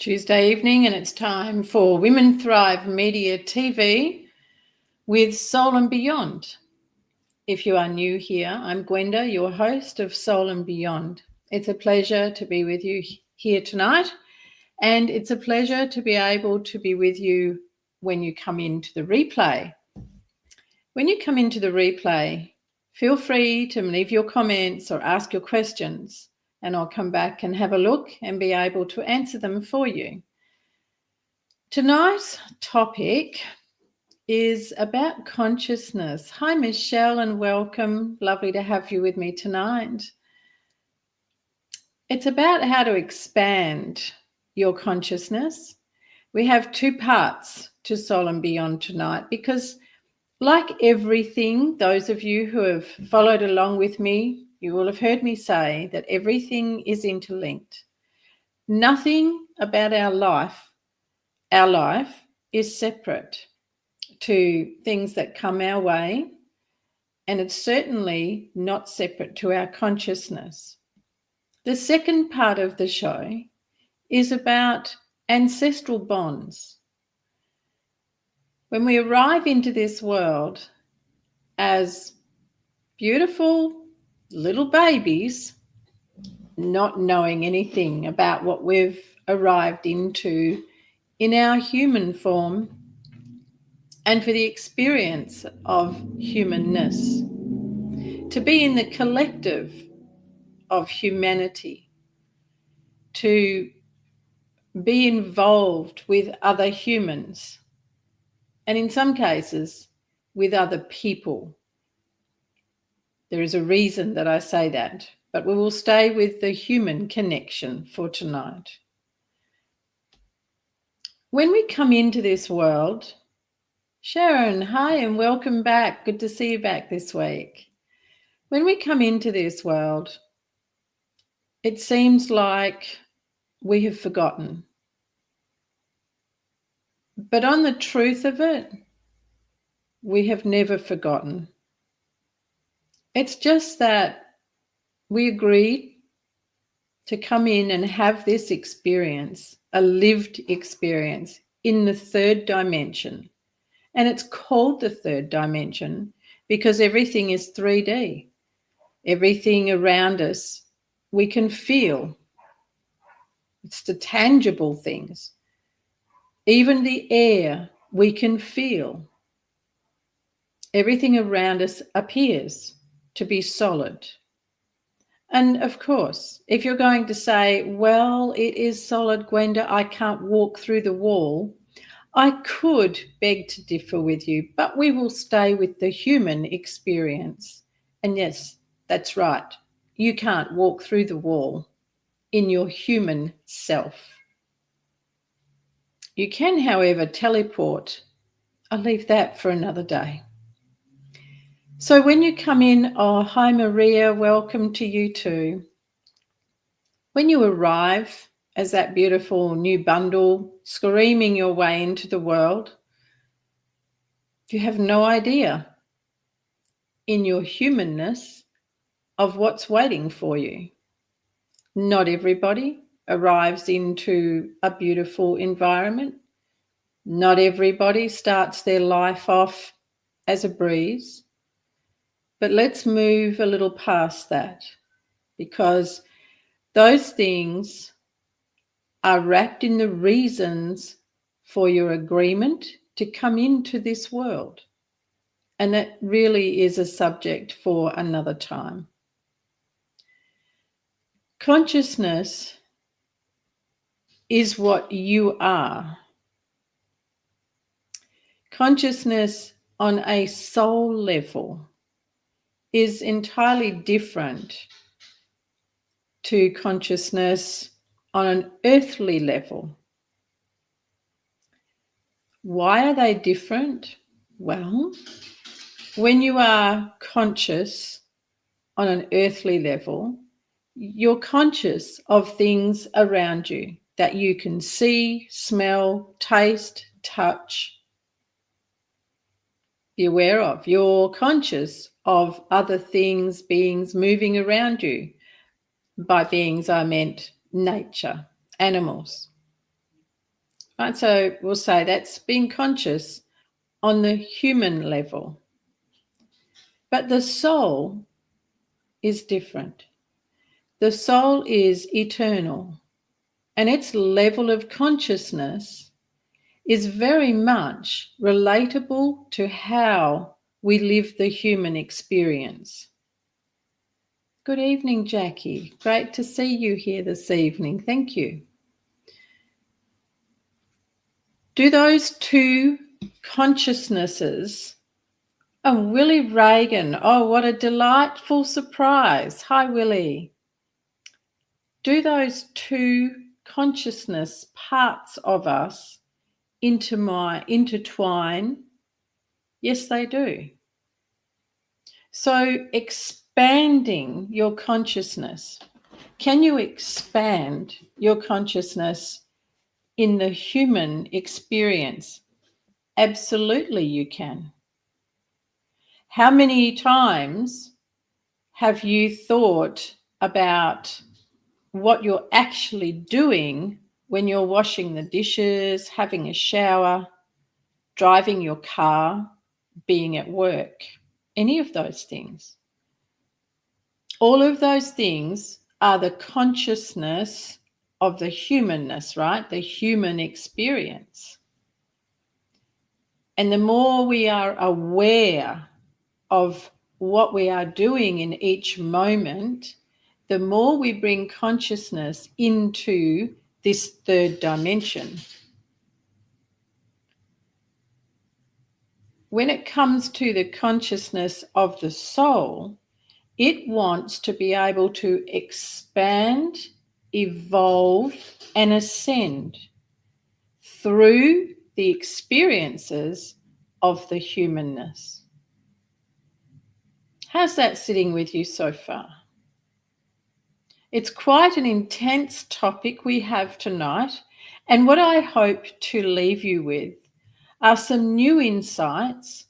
Tuesday evening, and it's time for Women Thrive Media TV with Soul and Beyond. If you are new here, I'm Gwenda, your host of Soul and Beyond. It's a pleasure to be with you here tonight, and it's a pleasure to be able to be with you when you come into the replay. When you come into the replay, feel free to leave your comments or ask your questions, and I'll come back and have a look and be able to answer them for you. Tonight's topic is about consciousness. Hi, Michelle, and welcome. Lovely to have you with me tonight. It's about how to expand your consciousness. We have two parts to Soul and Beyond tonight because, like everything, those of you who have followed along with me, you will have heard me say that everything is interlinked. Nothing about our life is separate to things that come our way, and it's certainly not separate to our consciousness. The second part of the show is about ancestral bonds. When we arrive into this world as beautiful little babies, not knowing anything about what we've arrived into in our human form, and for the experience of humanness, to be in the collective of humanity, to be involved with other humans, and in some cases with other people. There is a reason that I say that, but we will stay with the human connection for tonight. When we come into this world, Sharon, hi and welcome back. Good to see you back this week. When we come into this world, it seems like we have forgotten. But on the truth of it, we have never forgotten. It's just that we agreed to come in and have this experience, a lived experience in the third dimension. And it's called the third dimension because everything is 3D. Everything around us we can feel. It's the tangible things. Even the air we can feel. Everything around us appears to be solid. And of course, if you're going to say, well, it is solid, Gwenda, I can't walk through the wall, I could beg to differ with you, but we will stay with the human experience. And yes, that's right. You can't walk through the wall in your human self. You can, however, teleport. I'll leave that for another day. So when you come in, oh, hi Maria, welcome to you too. When you arrive as that beautiful new bundle screaming your way into the world, you have no idea in your humanness of what's waiting for you. Not everybody arrives into a beautiful environment. Not everybody starts their life off as a breeze. But let's move a little past that, because those things are wrapped in the reasons for your agreement to come into this world. And that really is a subject for another time. Consciousness is what you are. Consciousness on a soul level is entirely different to consciousness on an earthly level. Why are they different? Well, when you are conscious on an earthly level, you're conscious of things around you that you can see, smell, taste, touch, be aware of. You're conscious of other things, beings moving around you. By beings, I meant nature, animals. Right? So we'll say that's being conscious on the human level. But the soul is different. The soul is eternal, and its level of consciousness is very much relatable to how we live the human experience. Good evening, Jackie. Great to see you here this evening. Thank you. Do those two consciousnesses, oh, Willie Reagan, oh, what a delightful surprise. Hi, Willie. Do those two consciousness parts of us intertwine? Yes, they do. So expanding your consciousness, can you expand your consciousness in the human experience? Absolutely, you can. How many times have you thought about what you're actually doing when you're washing the dishes, having a shower, driving your car, being at work? Any of those things. All of those things are the consciousness of the humanness, right? The human experience. And the more we are aware of what we are doing in each moment, the more we bring consciousness into this third dimension. When it comes to the consciousness of the soul, it wants to be able to expand, evolve, and ascend through the experiences of the humanness. How's that sitting with you so far? It's quite an intense topic we have tonight, and what I hope to leave you with are some new insights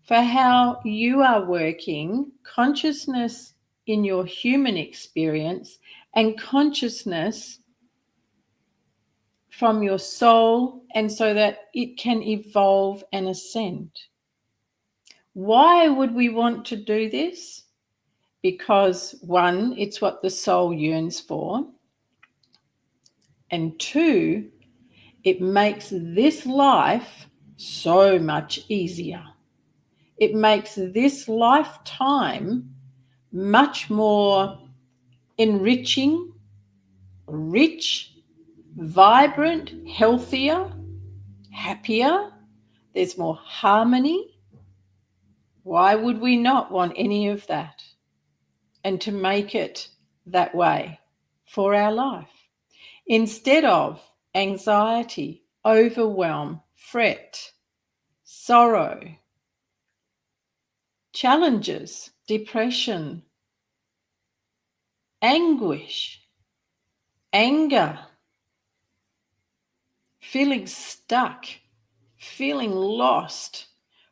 for how you are working consciousness in your human experience and consciousness from your soul, and so that it can evolve and ascend. Why would we want to do this? Because one, it's what the soul yearns for, and two, it makes this life so much easier. It makes this lifetime much more enriching, rich, vibrant, healthier, happier. There's more harmony. Why would we not want any of that? And to make it that way for our life, instead of anxiety, overwhelm, fret, sorrow, challenges, depression, anguish, anger, feeling stuck, feeling lost.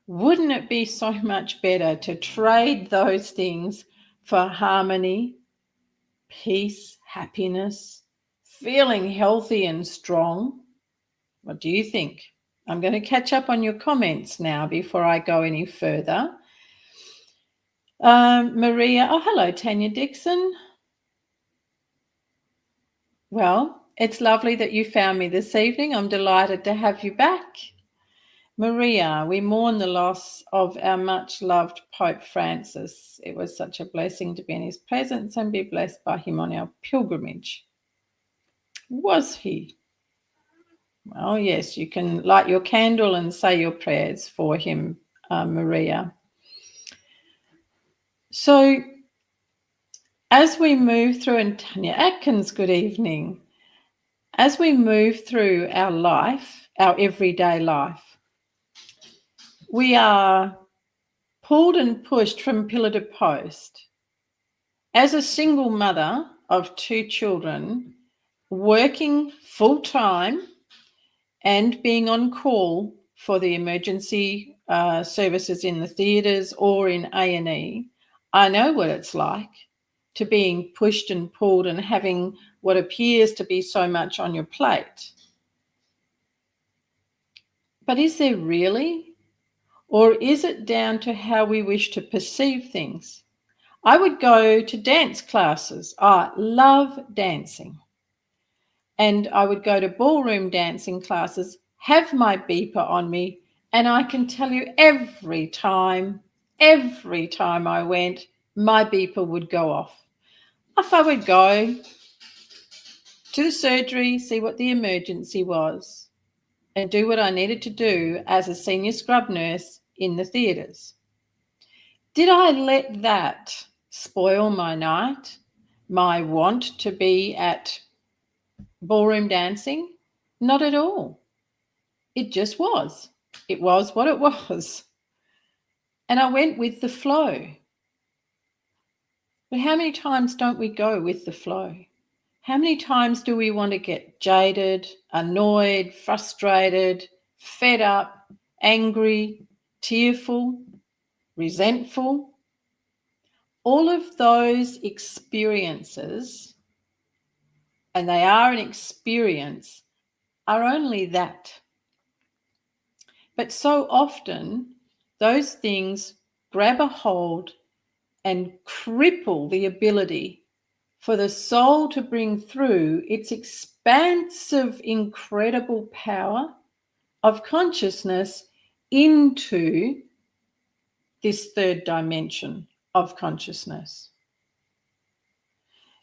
Wouldn't it be so much better to trade those things for harmony, peace, happiness, feeling healthy and strong? What do you think? I'm going to catch up on your comments now before I go any further. Maria, oh, hello, Tanya Dixon. Well, it's lovely that you found me this evening. I'm delighted to have you back. Maria, we mourn the loss of our much-loved Pope Francis. It was such a blessing to be in his presence and be blessed by him on our pilgrimage. Was he? Well, yes, you can light your candle and say your prayers for him, Maria. So as we move through, and Tanya Atkins, good evening. As we move through our life, our everyday life, we are pulled and pushed from pillar to post. As a single mother of two children, working full-time and being on call for the emergency services in the theatres or in A&E, I know what it's like to being pushed and pulled and having what appears to be so much on your plate. But is there really? Or is it down to how we wish to perceive things? I would go to dance classes. I love dancing. And I would go to ballroom dancing classes, have my beeper on me, and I can tell you every time I went, my beeper would go off. Off I would go to the surgery, see what the emergency was, and do what I needed to do as a senior scrub nurse in the theatres. Did I let that spoil my night, my want to be at ballroom dancing? Not at all. It just was. It was what it was. And I went with the flow. But how many times don't we go with the flow? How many times do we want to get jaded, annoyed, frustrated, fed up, angry, tearful, resentful? All of those experiences, and they are an experience, are only that. But so often, those things grab a hold and cripple the ability for the soul to bring through its expansive, incredible power of consciousness into this third dimension of consciousness.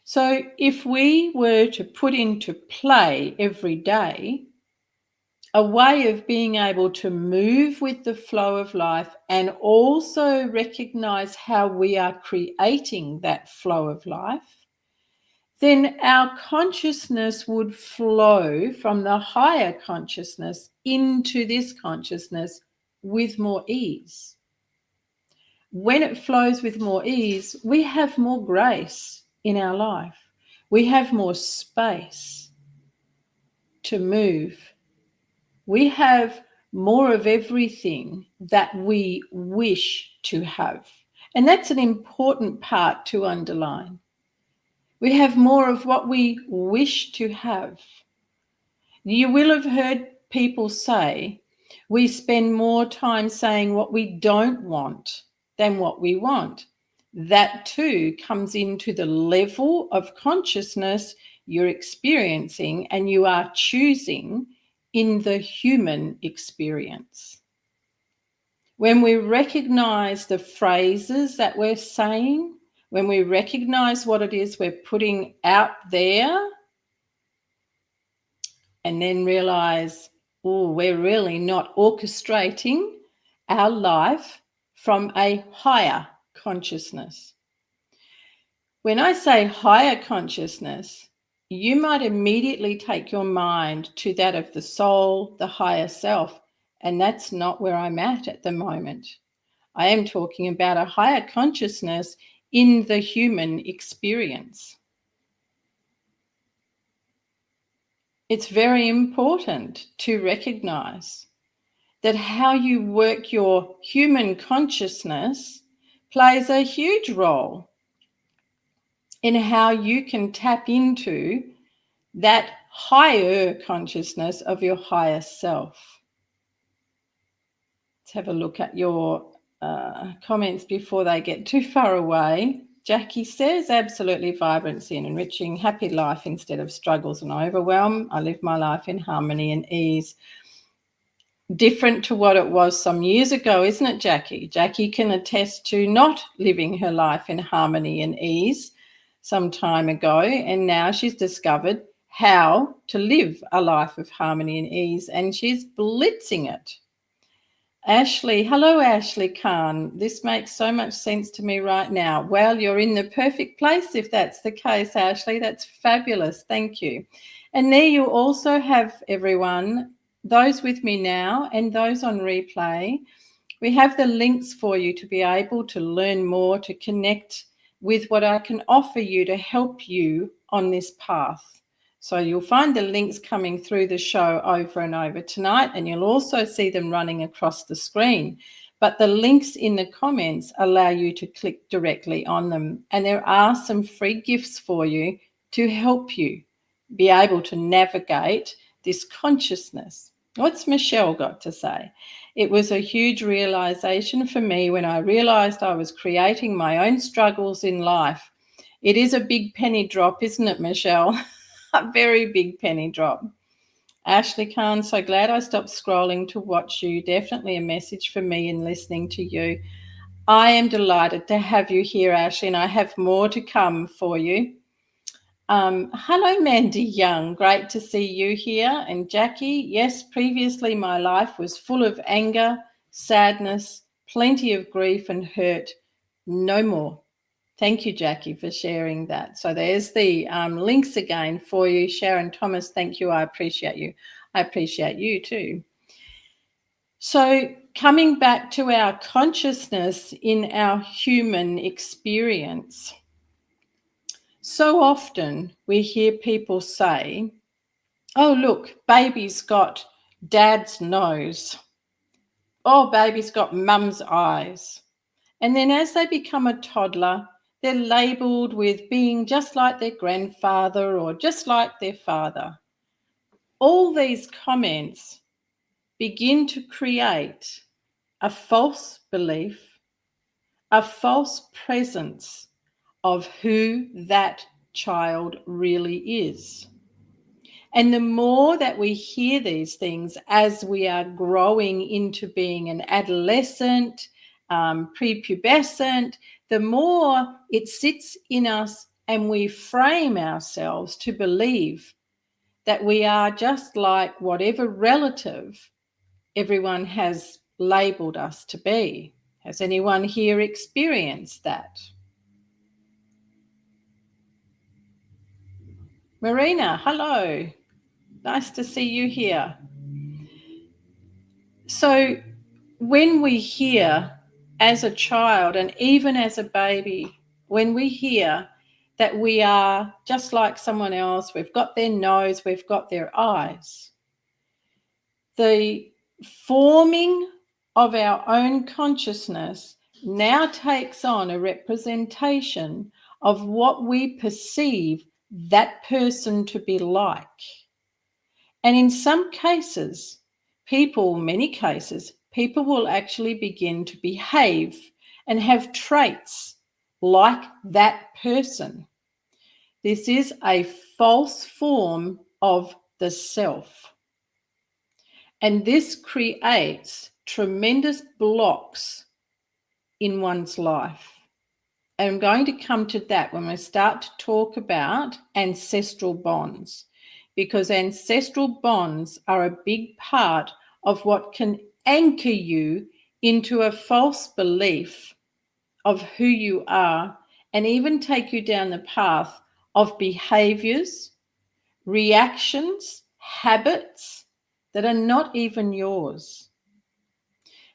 So if we were to put into play every day a way of being able to move with the flow of life and also recognize how we are creating that flow of life, then our consciousness would flow from the higher consciousness into this consciousness with more ease. When it flows with more ease, we have more grace in our life. We have more space to move. We have more of everything that we wish to have. And that's an important part to underline. We have more of what we wish to have. You will have heard people say, we spend more time saying what we don't want than what we want. That too comes into the level of consciousness you're experiencing and you are choosing in the human experience. When we recognize the phrases that we're saying, when we recognize what it is we're putting out there, and then realize, oh, we're really not orchestrating our life from a higher consciousness. When I say higher consciousness, you might immediately take your mind to that of the soul, the higher self, and that's not where I'm at the moment. I am talking about a higher consciousness in the human experience. It's very important to recognize that how you work your human consciousness plays a huge role in how you can tap into that higher consciousness of your higher self. Let's have a look at your comments before they get too far away. Jackie says, absolutely vibrancy and enriching, happy life instead of struggles and overwhelm. I live my life in harmony and ease. Different to what it was some years ago, isn't it, Jackie? Jackie can attest to not living her life in harmony and ease some time ago, and now she's discovered how to live a life of harmony and ease, and she's blitzing it. Ashley, hello, Ashley Khan. This makes so much sense to me right now. Well, you're in the perfect place if that's the case, Ashley. That's fabulous. Thank you. And there you also have, everyone, those with me now and those on replay. We have the links for you to be able to learn more, to connect with what I can offer you to help you on this path. So you'll find the links coming through the show over and over tonight, and you'll also see them running across the screen. But the links in the comments allow you to click directly on them. And there are some free gifts for you to help you be able to navigate this consciousness. What's Michelle got to say? It was a huge realization for me when I realized I was creating my own struggles in life. It is a big penny drop, isn't it, Michelle? A very big penny drop. Ashley Khan, so glad I stopped scrolling to watch you. Definitely a message for me in listening to you. I am delighted to have you here, Ashley, and I have more to come for you. Hello, Mandy Young. Great to see you here. And Jackie, yes, previously my life was full of anger, sadness, plenty of grief and hurt. No more. Thank you, Jackie, for sharing that. So there's the links again for you. Sharon Thomas, thank you. I appreciate you. I appreciate you too. So coming back to our consciousness in our human experience, so often we hear people say, oh, look, baby's got dad's nose. Oh, baby's got mum's eyes. And then as they become a toddler, they're labelled with being just like their grandfather or just like their father. All these comments begin to create a false belief, a false presence of who that child really is. And the more that we hear these things as we are growing into being an adolescent, prepubescent, the more it sits in us and we frame ourselves to believe that we are just like whatever relative everyone has labelled us to be. Has anyone here experienced that? Marina, hello. Nice to see you here. So when we hear as a child and even as a baby, when we hear that we are just like someone else, we've got their nose, we've got their eyes, the forming of our own consciousness now takes on a representation of what we perceive that person to be like. And in some cases, many cases, people will actually begin to behave and have traits like that person. This is a false form of the self. And this creates tremendous blocks in one's life. And I'm going to come to that when we start to talk about ancestral bonds, because ancestral bonds are a big part of what can anchor you into a false belief of who you are and even take you down the path of behaviors, reactions, habits that are not even yours.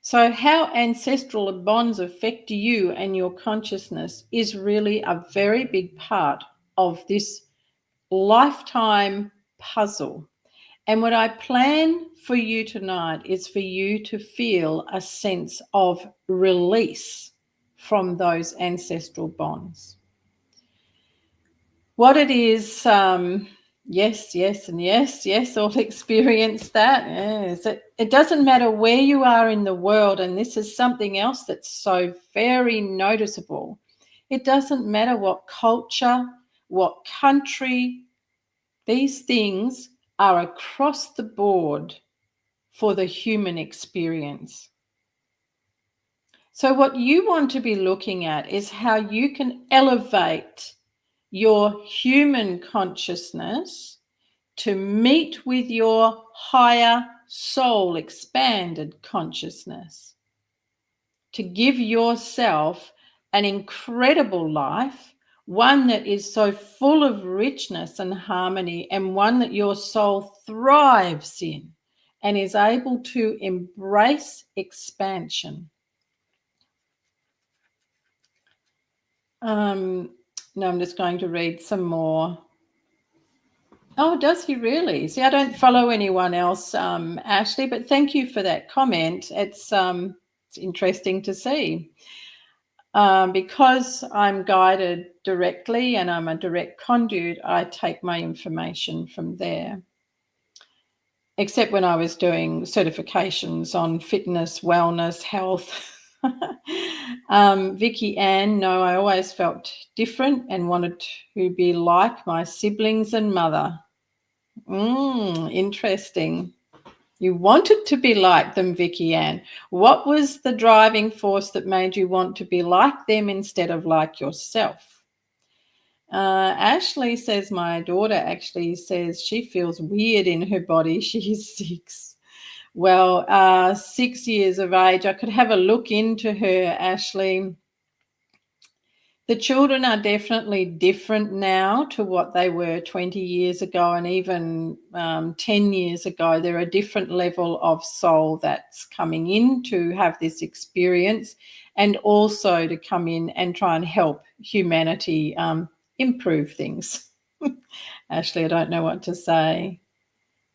So how ancestral bonds affect you and your consciousness is really a very big part of this lifetime puzzle. And what I plan for you tonight is for you to feel a sense of release from those ancestral bonds. What it is, yes, and yes, all experience that. Yes. It doesn't matter where you are in the world, and this is something else that's so very noticeable. It doesn't matter what culture, what country, these things are across the board for the human experience. So what you want to be looking at is how you can elevate your human consciousness to meet with your higher soul expanded consciousness, to give yourself an incredible life, one that is so full of richness and harmony, and one that your soul thrives in and is able to embrace expansion. No, I'm just going to read some more. Oh, does he really? See, I don't follow anyone else, Ashley, but thank you for that comment. It's interesting to see. Because I'm guided directly and I'm a direct conduit, I take my information from there. except when I was doing certifications on fitness, wellness, health. Vicky Ann, no, I always felt different and wanted to be like my siblings and mother. Interesting. You wanted to be like them, Vicky Ann. What was the driving force that made you want to be like them instead of like yourself? Ashley says my daughter actually says she feels weird in her body. She's 6. Well, 6 years of age. I could have a look into her, Ashley. The children are definitely different now to what they were 20 years ago and even 10 years ago. They're a different level of soul that's coming in to have this experience and also to come in and try and help humanity improve things. Ashley, I don't know what to say.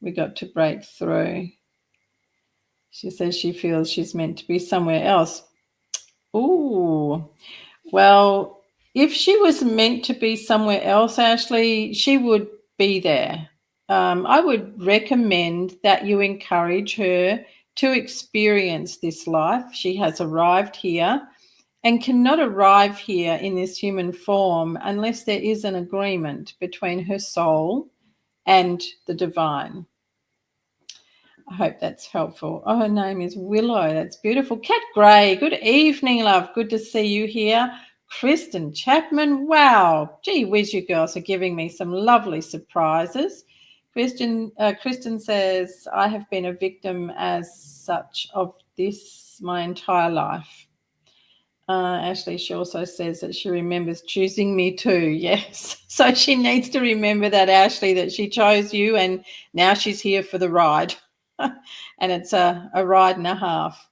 We got to break through. She says she feels she's meant to be somewhere else. Ooh, well, if she was meant to be somewhere else, Ashley, she would be there. I would recommend that you encourage her to experience this life. She has arrived here and cannot arrive here in this human form unless there is an agreement between her soul and the divine. I hope that's helpful. Oh, her name is Willow. That's beautiful. Cat Gray, good evening, love. Good to see you here. Kristen Chapman, wow. Gee whiz, you girls are giving me some lovely surprises. Kristen says, I have been a victim as such of this my entire life. Ashley, she also says that she remembers choosing me too. Yes. So she needs to remember that, Ashley, that she chose you and now she's here for the ride. And it's a ride and a half.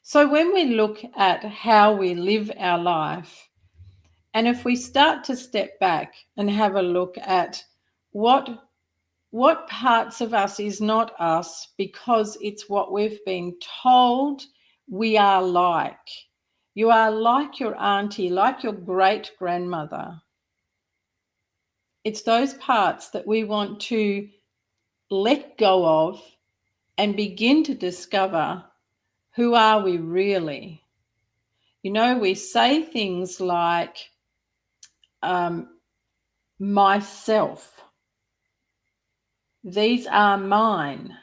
So when we look at how we live our life, and if we start to step back and have a look at what parts of us is not us because it's what we've been told we are like. You are like your auntie, like your great-grandmother. It's those parts that we want to let go of and begin to discover, who are we really? You know, we say things like, myself. These are mine.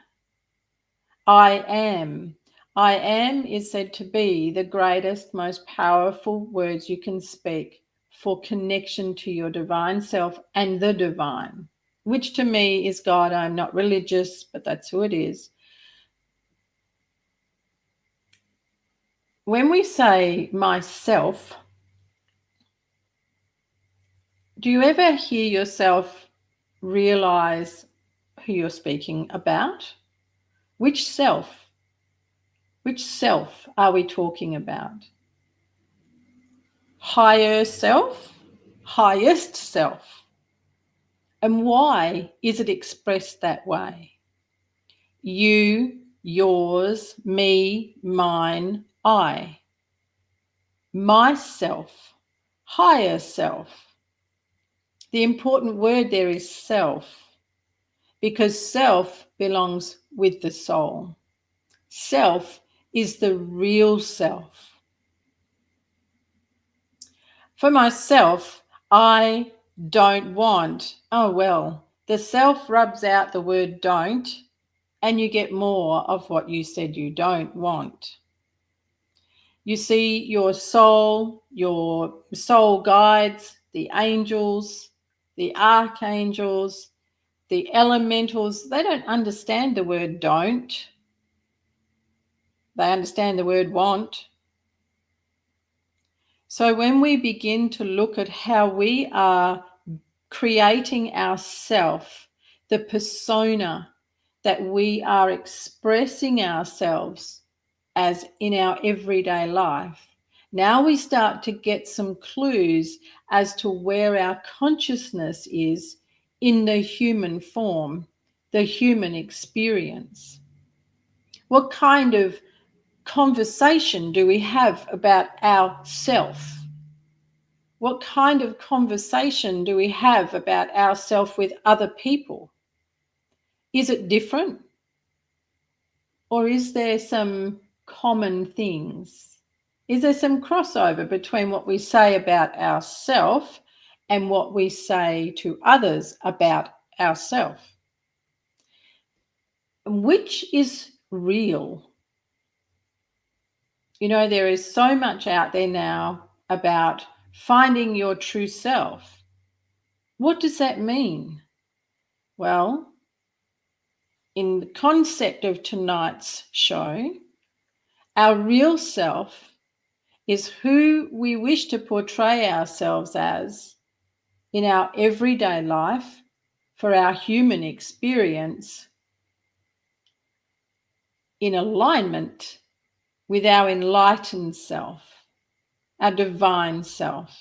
I am. I am is said to be the greatest, most powerful words you can speak for connection to your divine self and the divine, which to me is God. I'm not religious, but that's who it is. When we say myself, do you ever hear yourself realize who you're speaking about? Which self? Which self are we talking about? Higher self? Highest self? And why is it expressed that way? You, yours, me, mine, I. Myself, higher self. The important word there is self, because self belongs with the soul. Self is the real self. For myself, I don't want, oh well, the self rubs out the word don't, and you get more of what you said you don't want. You see your soul guides, the angels, the archangels, the elementals. They don't understand the word don't. They understand the word want. So when we begin to look at how we are creating ourself, the persona that we are expressing ourselves as in our everyday life, now we start to get some clues as to where our consciousness is in the human form, the human experience. What kind of conversation do we have about ourself? What kind of conversation do we have about ourselves with other people? Is it different? Or is there some common things? Is there some crossover between what we say about ourselves and what we say to others about ourselves? Which is real? You know, there is so much out there now about finding your true self. What does that mean? Well, in the concept of tonight's show, our real self is who we wish to portray ourselves as in our everyday life for our human experience, in alignment with our enlightened self, our divine self.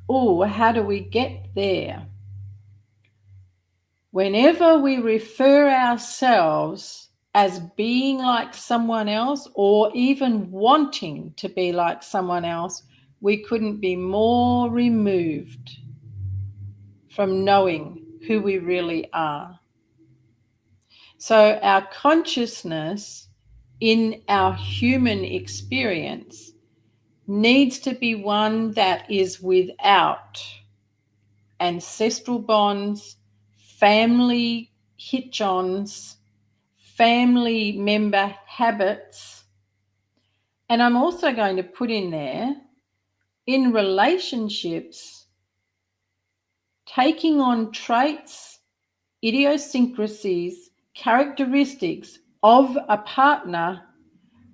Oh, how do we get there? Whenever we refer ourselves as being like someone else or even wanting to be like someone else, we couldn't be more removed from knowing who we really are. So our consciousness in our human experience needs to be one that is without ancestral bonds, family hitch-ons, family member habits. And I'm also going to put in there, in relationships, taking on traits, idiosyncrasies, characteristics of a partner.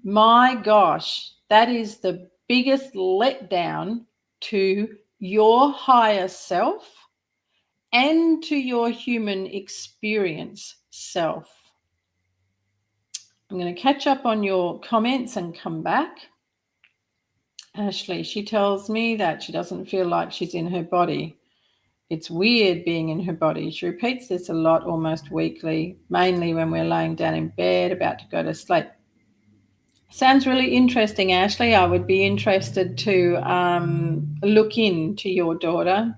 My gosh, that is the biggest letdown to your higher self and to your human experience self. I'm going to catch up on your comments and come back. Ashley, she tells me that she doesn't feel like she's in her body. It's weird being in her body. She repeats this a lot, almost weekly, mainly when we're laying down in bed, about to go to sleep. Sounds really interesting, Ashley. I would be interested to look into your daughter.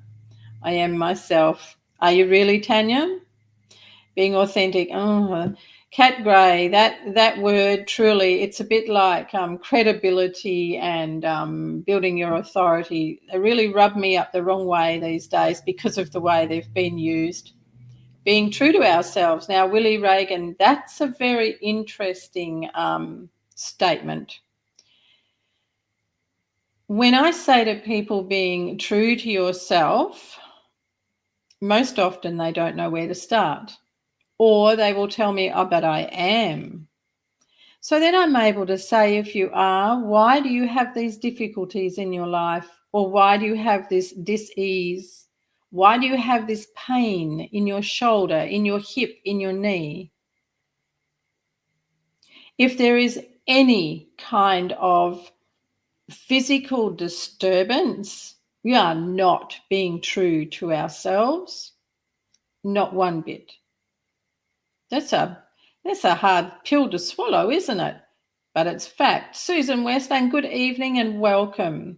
I am myself. Are you really, Tanya? Being authentic. Oh, Cat Gray, that word, truly, it's a bit like credibility and building your authority. They really rub me up the wrong way these days because of the way they've been used. Being true to ourselves. Now, Willie Reagan, that's a very interesting statement. When I say to people being true to yourself, most often they don't know where to start. Or they will tell me, oh, but I am. So then I'm able to say, if you are, why do you have these difficulties in your life? Or why do you have this dis-ease? Why do you have this pain in your shoulder, in your hip, in your knee? If there is any kind of physical disturbance, we are not being true to ourselves, not one bit. That's a hard pill to swallow, isn't it? But it's fact. Susan Westland, good evening and welcome.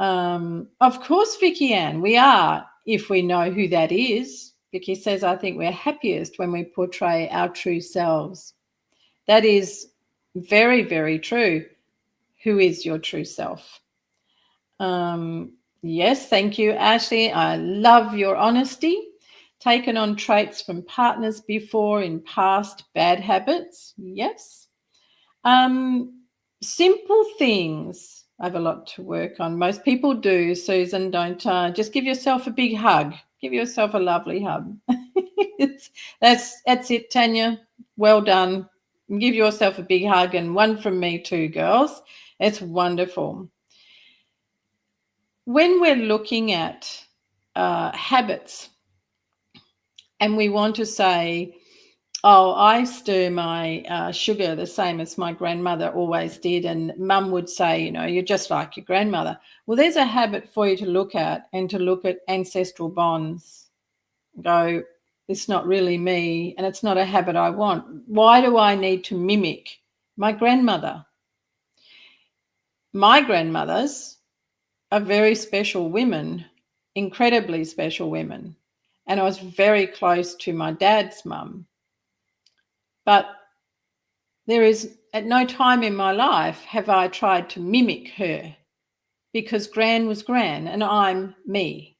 Of course, Vicky Ann, we are, if we know who that is. Vicky says, I think we're happiest when we portray our true selves. That is very, very true. Who is your true self? Yes, thank you, Ashley. I love your honesty. Taken on traits from partners before in past bad habits. Yes. Simple things. I have a lot to work on. Most people do, Susan. Don't just give yourself a big hug. Give yourself a lovely hug. That's it, Tanya. Well done. Give yourself a big hug, and one from me too, girls. It's wonderful. When we're looking at habits and we want to say, oh, I stir my sugar the same as my grandmother always did, and mum would say, you know, you're just like your grandmother. Well, there's a habit for you to look at, and to look at ancestral bonds. Go, it's not really me, and it's not a habit I want. Why do I need to mimic my grandmother? My grandmothers are very special women, incredibly special women. And I was very close to my dad's mum. But there is, at no time in my life have I tried to mimic her, because Gran was Gran and I'm me.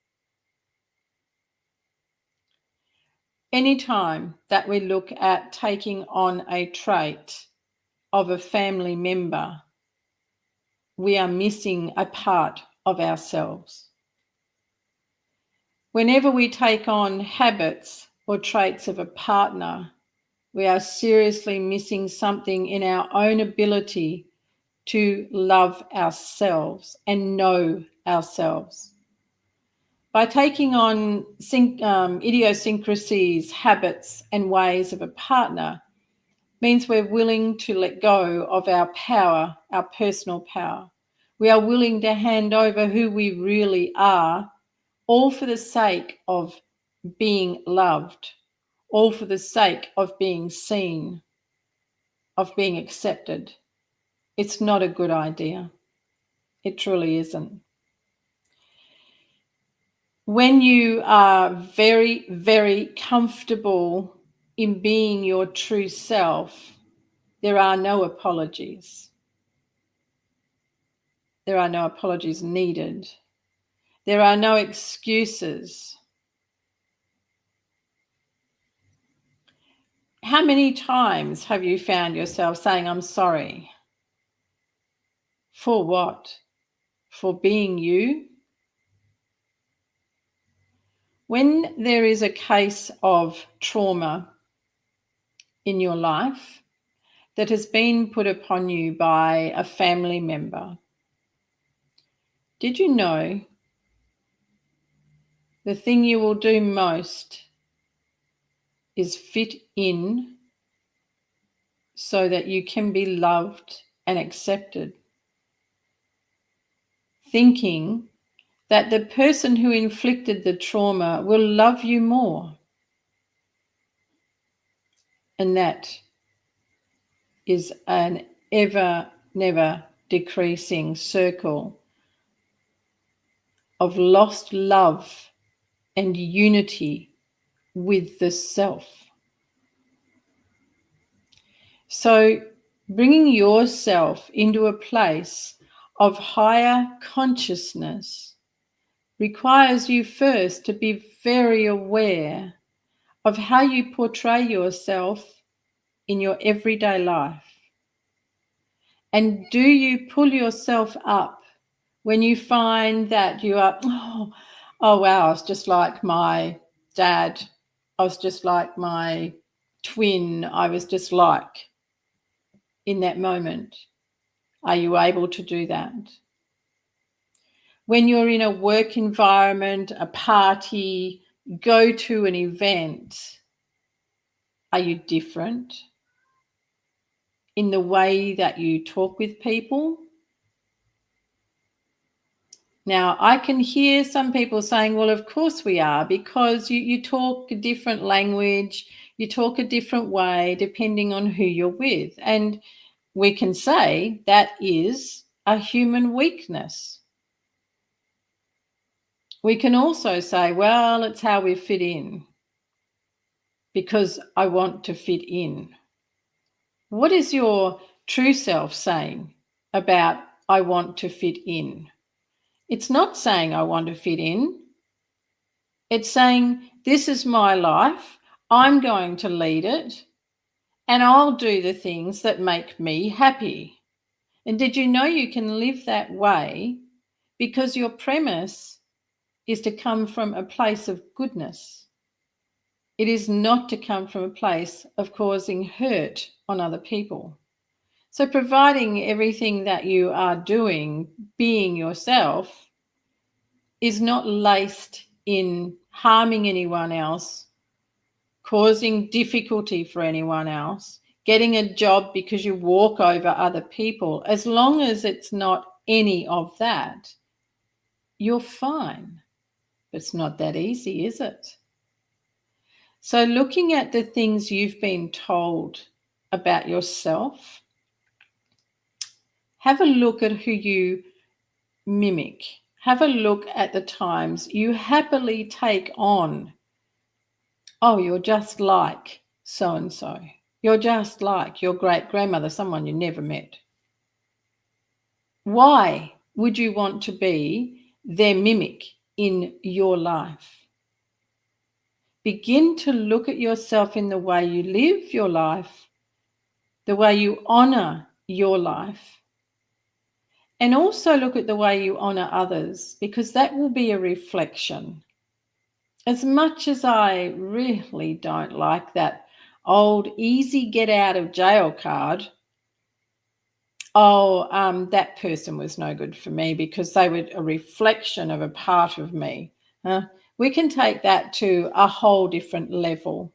Anytime that we look at taking on a trait of a family member, we are missing a part of ourselves. Whenever we take on habits or traits of a partner, we are seriously missing something in our own ability to love ourselves and know ourselves. By taking on idiosyncrasies, habits, and ways of a partner means we're willing to let go of our power, our personal power. We are willing to hand over who we really are, all for the sake of being loved, all for the sake of being seen, of being accepted. It's not a good idea. It truly isn't. When you are very, very comfortable in being your true self, there are no apologies. There are no apologies needed. There are no excuses. How many times have you found yourself saying, I'm sorry? For what? For being you? When there is a case of trauma in your life that has been put upon you by a family member, did you know the thing you will do most is fit in so that you can be loved and accepted, thinking that the person who inflicted the trauma will love you more? And that is an ever, never decreasing circle of lost love and unity with the self. So bringing yourself into a place of higher consciousness requires you first to be very aware of how you portray yourself in your everyday life. And do you pull yourself up when you find that you are, oh wow, I was just like my dad, I was just like my twin, I was just like, in that moment? Are you able to do that? When you're in a work environment, a party, go to an event, are you different in the way that you talk with people? Now, I can hear some people saying, well, of course we are, because you talk a different language, you talk a different way depending on who you're with. And we can say that is a human weakness. We can also say, well, it's how we fit in, because I want to fit in. What is your true self saying about I want to fit in? It's not saying I want to fit in. It's saying this is my life, I'm going to lead it, and I'll do the things that make me happy. And did you know you can live that way because your premise is to come from a place of goodness? It is not to come from a place of causing hurt on other people. So providing everything that you are doing, being yourself, is not laced in harming anyone else, causing difficulty for anyone else, getting a job because you walk over other people. As long as it's not any of that, you're fine. But it's not that easy, is it? So looking at the things you've been told about yourself, have a look at who you mimic. Have a look at the times you happily take on, oh, you're just like so-and-so. You're just like your great-grandmother, someone you never met. Why would you want to be their mimic in your life? Begin to look at yourself in the way you live your life, the way you honor your life, and also look at the way you honor others, because that will be a reflection. As much as I really don't like that old easy get out of jail card, that person was no good for me because they were a reflection of a part of me. We can take that to a whole different level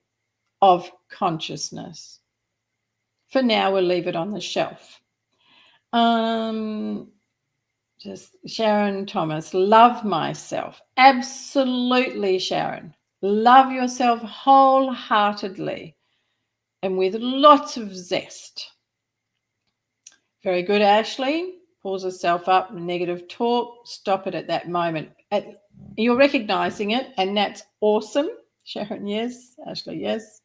of consciousness. For now, we'll leave it on the shelf. Just Sharon Thomas, love myself. Absolutely, Sharon. Love yourself wholeheartedly and with lots of zest. Very good, Ashley. Pulls herself up, negative talk. Stop it at that moment. You're recognizing it, and that's awesome. Sharon, yes. Ashley, yes.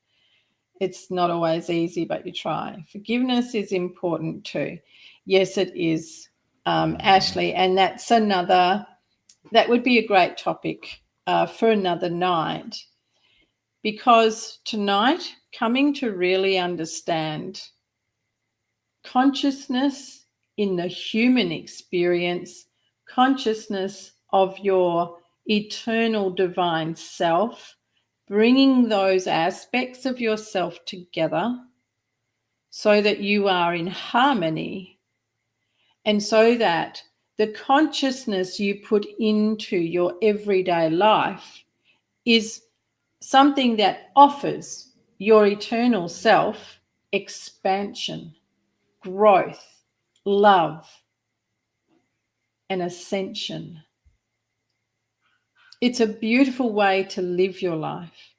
It's not always easy, but you try. Forgiveness is important too. Yes, it is, Ashley. And that would be a great topic for another night, because tonight, coming to really understand consciousness in the human experience, consciousness of your eternal divine self, bringing those aspects of yourself together so that you are in harmony, and so that the consciousness you put into your everyday life is something that offers your eternal self expansion, growth, love, and ascension. It's a beautiful way to live your life.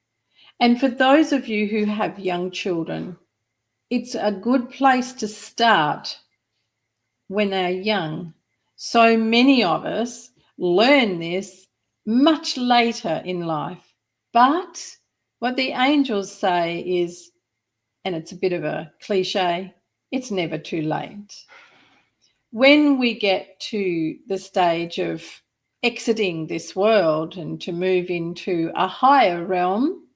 And for those of you who have young children, it's a good place to start when they're young. So many of us learn this much later in life. But what the angels say is, and it's a bit of a cliche, it's never too late. When we get to the stage of exiting this world and to move into a higher realm,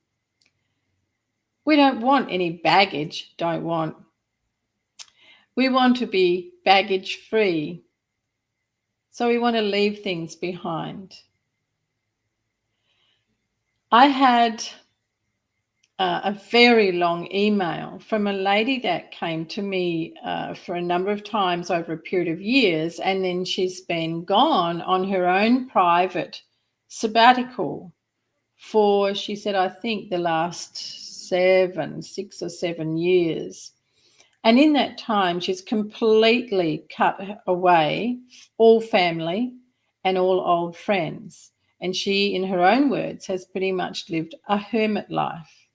we don't want any baggage, we want to be baggage free. So we want to leave things behind. I had a very long email from a lady that came to me for a number of times over a period of years, and then she's been gone on her own private sabbatical for, she said, I think the last 6 or 7 years. And in that time, she's completely cut away all family and all old friends. And she, in her own words, has pretty much lived a hermit life.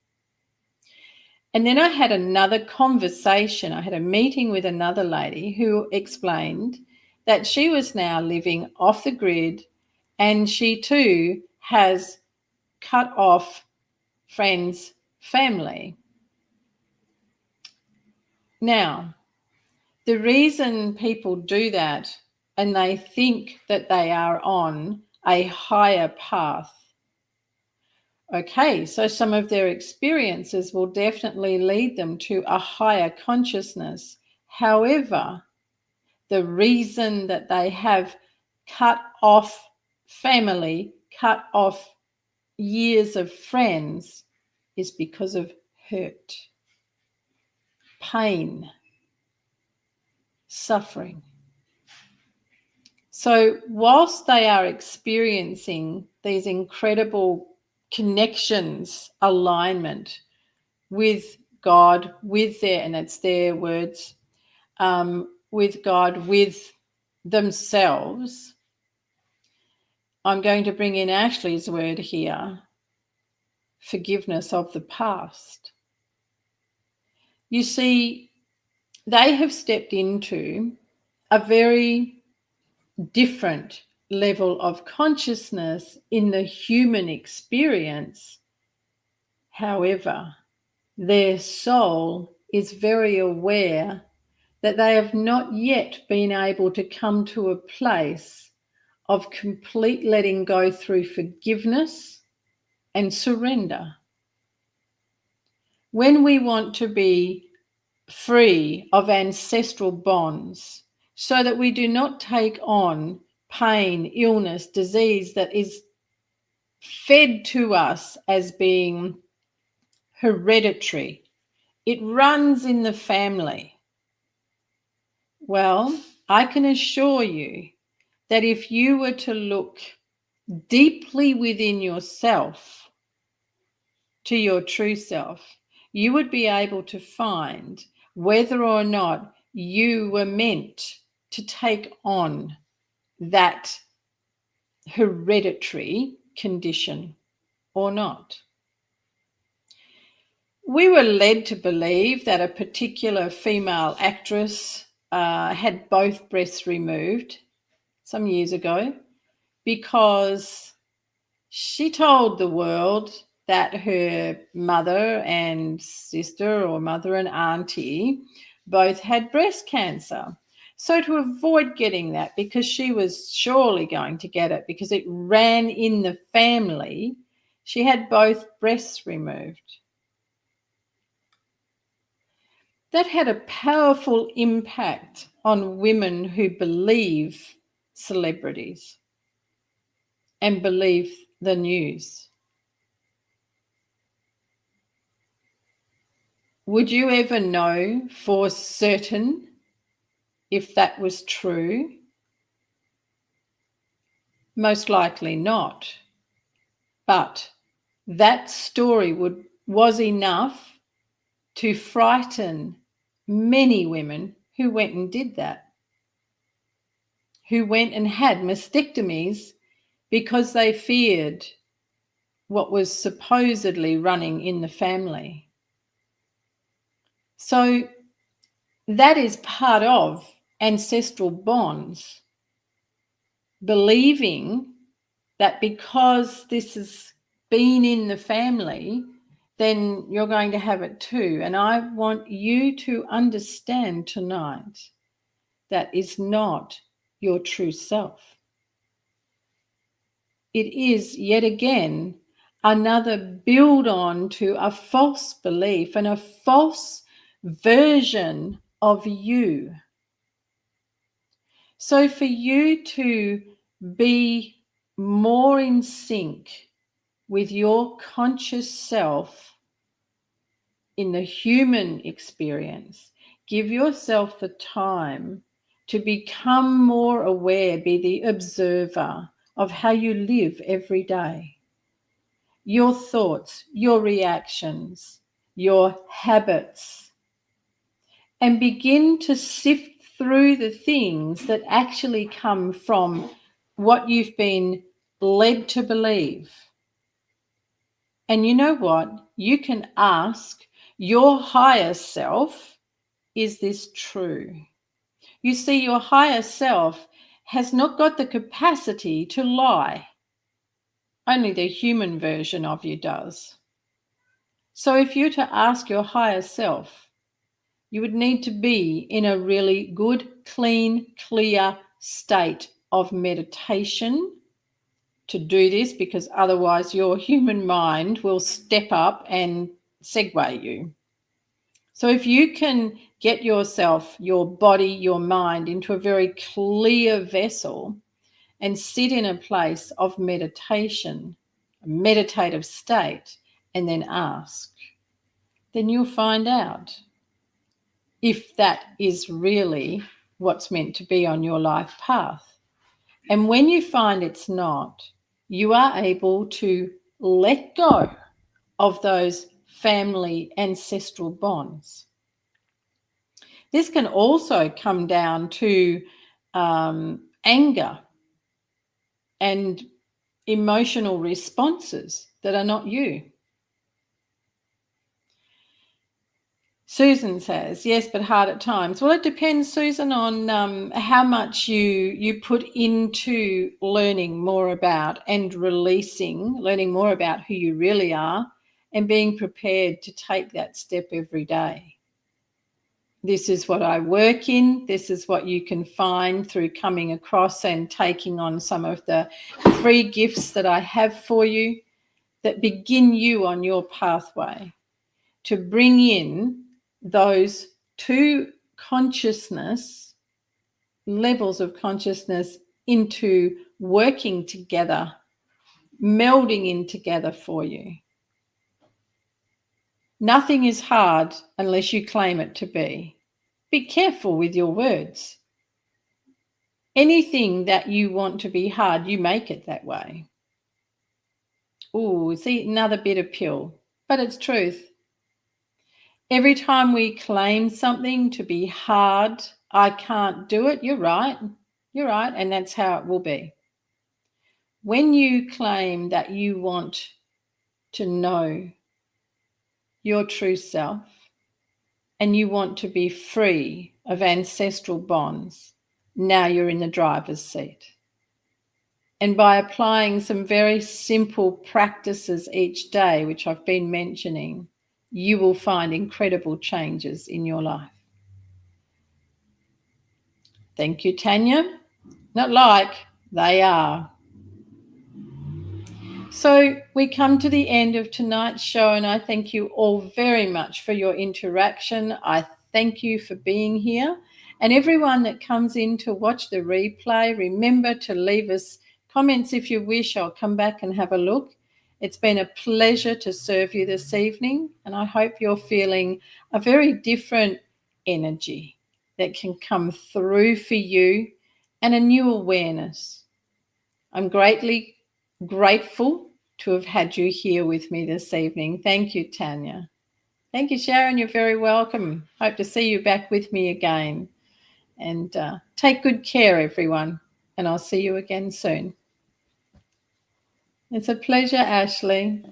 And then I had another conversation. I had a meeting with another lady who explained that she was now living off the grid, and she too has cut off friends, family. Now, the reason people do that and they think that they are on a higher path, okay, so some of their experiences will definitely lead them to a higher consciousness. However, the reason that they have cut off family, cut off years of friends, is because of hurt, pain, suffering. So whilst they are experiencing these incredible connections, alignment with God, with their, and it's their words, with God, with themselves, I'm going to bring in Ashley's word here, forgiveness of the past. You see, they have stepped into a very different level of consciousness in the human experience. However, their soul is very aware that they have not yet been able to come to a place of complete letting go through forgiveness and surrender. When we want to be free of ancestral bonds so that we do not take on pain, illness, disease that is fed to us as being hereditary, it runs in the family. Well, I can assure you that if you were to look deeply within yourself to your true self, you would be able to find whether or not you were meant to take on that hereditary condition or not. We were led to believe that a particular female actress had both breasts removed some years ago because she told the world that her mother and sister, or mother and auntie, both had breast cancer. So to avoid getting that, because she was surely going to get it because it ran in the family, she had both breasts removed. That had a powerful impact on women who believe celebrities and believe the news. Would you ever know for certain if that was true? Most likely not. But that story was enough to frighten many women who went and did that, who went and had mastectomies because they feared what was supposedly running in the family. So that is part of ancestral bonds, believing that because this has been in the family, then you're going to have it too. And I want you to understand tonight that is not your true self. It is yet again another build on to a false belief and a false version of you. So for you to be more in sync with your conscious self in the human experience, give yourself the time to become more aware, be the observer of how you live every day. Your thoughts, your reactions, your habits, and begin to sift through the things that actually come from what you've been led to believe. And you know what? You can ask your higher self, is this true? You see, your higher self has not got the capacity to lie. Only the human version of you does. So if you're to ask your higher self, you would need to be in a really good, clean, clear state of meditation to do this, because otherwise your human mind will step up and segue you. So if you can get yourself, your body, your mind into a very clear vessel and sit in a place of meditation, a meditative state, and then ask, then you'll find out if that is really what's meant to be on your life path. And when you find it's not, you are able to let go of those family ancestral bonds. This can also come down to anger and emotional responses that are not you. Susan says, yes, but hard at times. Well, it depends, Susan, on how much you put into learning more about and learning more about who you really are and being prepared to take that step every day. This is what I work in. This is what you can find through coming across and taking on some of the free gifts that I have for you that begin you on your pathway to bring in those two consciousness, levels of consciousness into working together, melding in together for you. Nothing is hard unless you claim it to be. Be careful with your words. Anything that you want to be hard, you make it that way. Oh, see, another bitter pill, but it's truth. Every time we claim something to be hard, I can't do it, you're right, and that's how it will be. When you claim that you want to know your true self and you want to be free of ancestral bonds, now you're in the driver's seat. And by applying some very simple practices each day, which I've been mentioning, you will find incredible changes in your life. Thank you, Tanya. Not like, they are. So we come to the end of tonight's show, and I thank you all very much for your interaction. I thank you for being here. And everyone that comes in to watch the replay, remember to leave us comments if you wish. I'll come back and have a look. It's been a pleasure to serve you this evening, and I hope you're feeling a very different energy that can come through for you and a new awareness. I'm greatly grateful to have had you here with me this evening. Thank you, Tanya. Thank you, Sharon. You're very welcome. Hope to see you back with me again. And take good care, everyone. And I'll see you again soon. It's a pleasure, Ashley.